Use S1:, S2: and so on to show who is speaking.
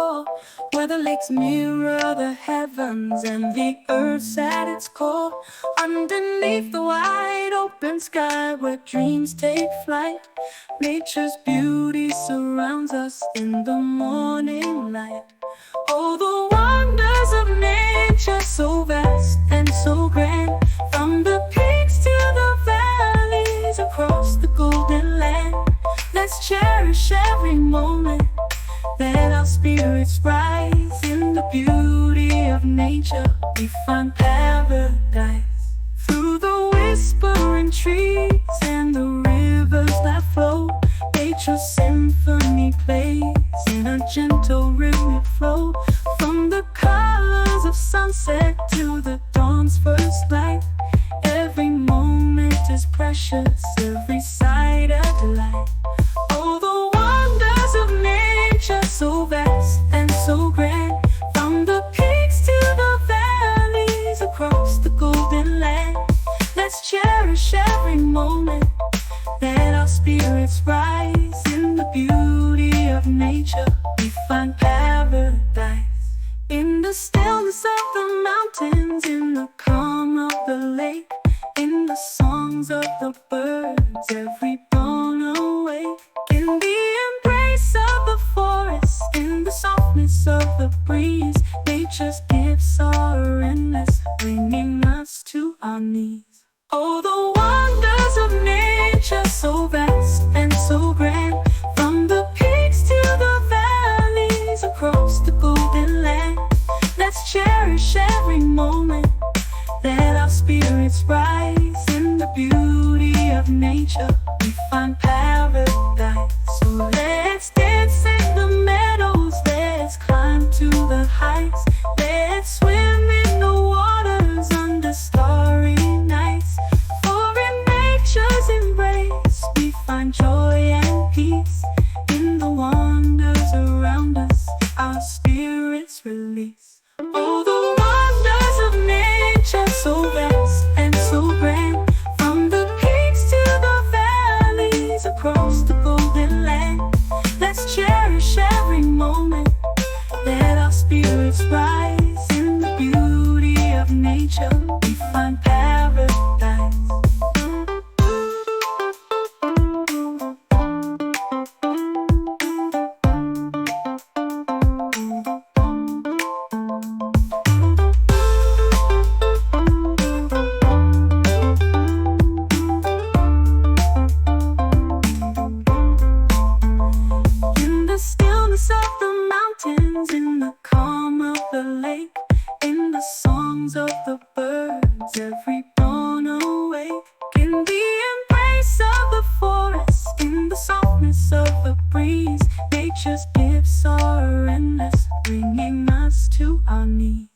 S1: call, where the lakes mirror the heavens and the earth's at its core. Underneath the wide open sky where dreams take flight, nature's beauty surrounds us in the morning light. Oh, the wonders of nature, so vast and so grand, from the peaks to the valleys across the golden land. Let's cherish every moment, let our spirits rise. In the beauty of nature, we find paradise. Through the whispering trees and the rivers that flow, nature's symphony plays in a gentle rhythmic flow. From the colors of sunset to the dawn's first light, every moment is precious, every sight a delight. Oh, the wonders of nature, so vast and so grand, from the peaks to the valleys across the golden land. Let's cherish every moment, let our spirits rise. In the beauty of nature, we find paradise. In the stillness of the mountains, in the calm of the lake, in the songs of the birds, every dawn awake. In the embrace of the forest, in the softness of the breeze, nature's gifts are endless, bringing us to our knees. Oh, the wonders of nature, so vast and so grand, from the peaks to the valleys across the golden land. Let's cherish every moment, let our spirits rise. In the beauty of nature, we find paradise. So let's dance in the meadows, let's climb to the heights, let's swim in the waters under starry nights. For in nature's embrace, we find joy and peace. In the wonders around us, our spirits release. Oh, the wonders of nature, so vast and so grand, from the peaks to the valleys across the golden land. Let's cherish every moment, let our spirits rise. In the beauty of nature, we find paradise. In the calm of the lake, in the songs of the birds, every dawn awake. In the embrace of the forest, in the softness of the breeze, nature's gifts are endless, bringing us to our knees.